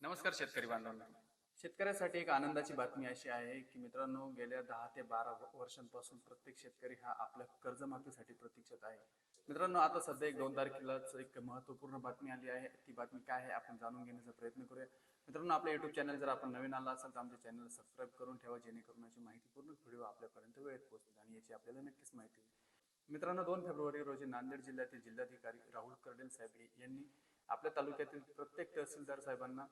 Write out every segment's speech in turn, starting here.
नमस्कार शेतकरी बांधवांनो. शेतकऱ्यासाठी एक आनंदाची बातमी अशी आहे की मित्रांनो, गेल्या 10 ते 12 वर्षांपासून प्रत्येक शेतकरी हा आपल्या कर्जमाफीसाठी प्रतीक्षेत आहे. मित्रांनो, आता सध्या 1-2 तारखेलाच एक महत्त्वपूर्ण बातमी आली आहे. ती बातमी काय आहे आपण जाणून घेण्याचा प्रयत्न करूया. मित्रांनो, आपल्या युट्यूब चॅनल जर आपण नवीन आला असेल तर आमच्या चॅनलला सबस्क्राईब करून ठेवा, जेणेकरून अशी माहितीपूर्ण व्हिडिओ आपल्यापर्यंत वेळेत पोहोचतील आणि याची आपल्याला नक्कीच माहिती होईल. मित्रांनो, 2 फेब्रुवारी रोजी नांदेड जिल्ह्यातील जिल्हाधिकारी राहुल कर्डेल साहेब यांनी आपल्या तालुक्यातील प्रत्येक तहसीलदार साहेबांना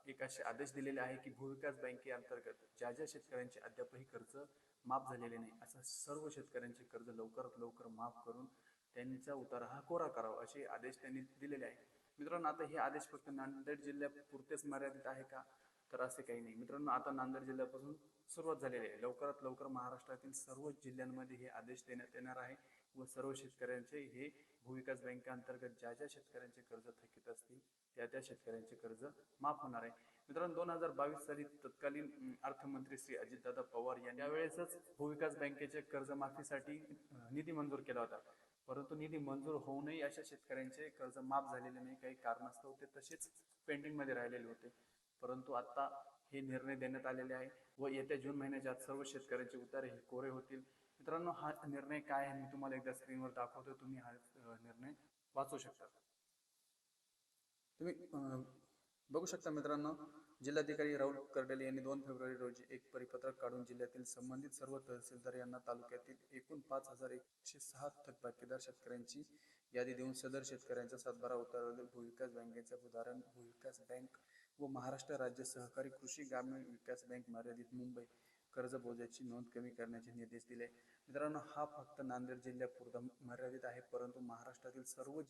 एक असे आदेश दिलेले आहे की भूविकास बँकेअंतर्गत ज्या ज्या शेतकऱ्यांचे अद्यापही कर्ज माफ झालेले नाही, अशा सर्व शेतकऱ्यांचे कर्ज लवकरात लवकर माफ करून त्यांचा उतारा हा कोरा करावा, असे आदेश त्यांनी दिलेले आहे. मित्रांनो, आता हे आदेश फक्त नांदेड जिल्ह्यापुरतेच मर्यादित आहे का? तर असे काही नाही. मित्रांनो, आता नांदेड जिल्ह्यापासून सुरुवात झालेली आहे. लवकरात लवकर महाराष्ट्रातील सर्व जिल्ह्यांमध्ये हे आदेश देण्यात येणार आहे व सर्व शेतकऱ्यांचे हे भूविकास बँकेअंतर्गत ज्या ज्या शेतकऱ्यांचे कर्ज थकीत असतील त्या त्या शेतकऱ्यांचे कर्ज माफ होणार आहे. मित्रांनो, 2022 साली तत्कालीन अर्थमंत्री श्री अजितदादा पवार यांनी यावेळेसच भूविकास बँकेचे कर्जमाफीसाठी निधी मंजूर केला होता. परंतु निधी मंजूर होऊनही अशा शेतकऱ्यांचे कर्ज माफ झालेले नाही. काही कारणास्तव ते तसेच पेंडिंगमध्ये राहिलेले होते. परंतु आता हे निर्णय देण्यात आलेले आहे व येत्या जून महिन्याच्या आत सर्व शेतकऱ्यांचे उतारे हे कोरे होतील. मित्रांनो, हा निर्णय काय आहे मी तुम्हाला एकदा स्क्रीनवर दाखवतो. तुम्ही हा निर्णय वाचू शकता. तुम्ही बघू शकता मित्रांनो, जिल्हाधिकारी राहुल कर्डेले यांनी 2 फेब्रुवारी रोजी एक परिपत्रक काढून जिल्ह्यातील संबंधित सर्व तहसीलदार यांना तालुक्यातील एकूण 5106 थकबाकीदार शेतकऱ्यांची यादी देऊन सदर शेतकऱ्यांचा सातबारा उतारवरील भूविकास बँकेच्या उदाहरण भूविकास बँक व महाराष्ट्र राज्य सहकारी कृषी ग्रामीण विकास बँक मर्यादित मुंबई कर्ज बोजाची नोंद कमी करण्याचे निर्देश दिले. मित्रांनो, हा फक्त नांदेड जिल्ह्यापुरता मर्यादित आहे, परंतु महाराष्ट्रातील सर्व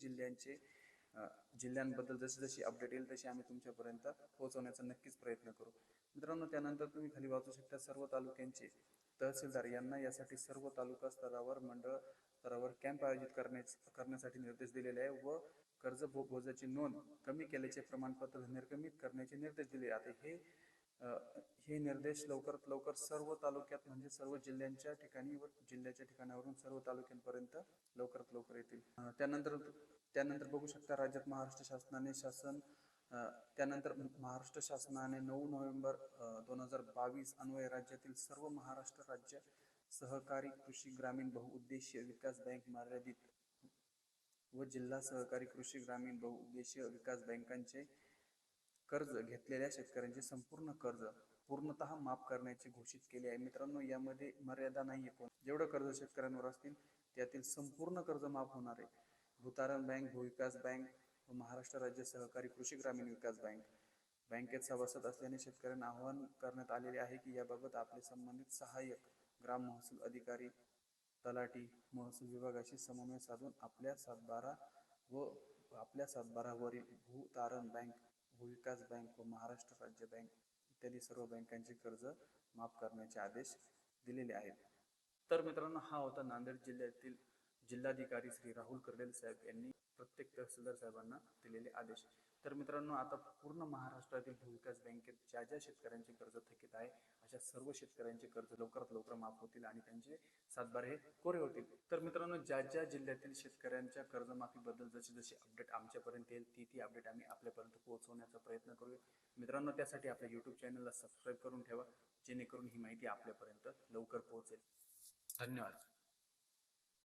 जिल्ह्यांबद्दल जशी जशी अपडेट येईल तशी आम्ही तुमच्यापर्यंत पोहोचवण्याचा नक्कीच प्रयत्न करू. मित्रांनो, त्यानंतर तुम्ही खाली वाचू शकता सर्व तालुक्यांचे तहसीलदार यांना यासाठी सर्व तालुका स्तरावर मंडळ स्तरावर कॅम्प आयोजित करण्यासाठी निर्देश दिलेले आहे व कर्ज बोजाची नोंद कमी केल्याचे प्रमाणपत्र निर्गमित करण्याचे निर्देश दिले. आता हे निर्देश लवकरात लवकर सर्व तालुक्यात म्हणजे सर्व जिल्ह्यांच्या ठिकाणी व जिल्ह्याच्या ठिकाणावरून सर्व तालुक्यांपर्यंत लवकरात लवकर येतील. त्यानंतर बघू शकता राज्यात त्यानंतर महाराष्ट्र शासनाने 9 नोव्हेंबर 2022 अन्वये राज्यातील सर्व महाराष्ट्र राज्य सहकारी कृषी ग्रामीण बहुउद्देशीय विकास बँक मर्यादित व जिल्हा सहकारी कृषी ग्रामीण बहुउद्देशीय विकास बँकांचे कर्ज घेतलेल्या शेतकऱ्यांचे संपूर्ण कर्ज पूर्णतः माफ करण्याचे घोषित केले आहे. मित्रांनो, यामध्ये मर्यादा नाही आहे. जेवढं कर्ज शेतकऱ्यांवर असतील त्यातील संपूर्ण कर्ज माफ होणार आहे. भूतारण बँक, भूविकास बँक व महाराष्ट्र राज्य सहकारी कृषी ग्रामीण विकास बँकेत सभासद असल्याने शेतकऱ्यांना आवाहन करण्यात आलेले आहे की याबाबत आपले संबंधित सहाय्यक ग्राम महसूल अधिकारी, तलाठी, महसूल विभागाशी समन्वय साधून आपल्या सातबारावरील भूतारण बँक, भूविकास बँक व महाराष्ट्र राज्य बँक इत्यादी सर्व बँकांचे कर्ज माफ करण्याचे आदेश दिलेले आहेत. तर मित्रांनो, हा होता नांदेड जिल्ह्यातील जिल्हाधिकारी श्री राहुल कर्डेल साहेब यांनी प्रत्येक तहसीलदार साहेबांना दिलेले आदेश. तर मित्रांनो, आता पूर्ण महाराष्ट्रातील भूविकास बँकेत ज्या ज्या शेतकऱ्यांचे कर्ज थकीत आहे अशा सर्व शेतकऱ्यांचे कर्ज लवकरात लवकर माफ होतील आणि त्यांचे सातबारे हे कोरे होतील. तर मित्रांनो, ज्या ज्या जिल्ह्यातील शेतकऱ्यांच्या कर्जमाफीबद्दल जशी जशी अपडेट आमच्यापर्यंत येईल ती अपडेट आम्ही आपल्यापर्यंत पोहोचवण्याचा प्रयत्न करूया. मित्रांनो, त्यासाठी आपल्या यूट्यूब चॅनलला सबस्क्राईब करून ठेवा, जेणेकरून ही माहिती आपल्यापर्यंत लवकर पोहोचेल. धन्यवाद.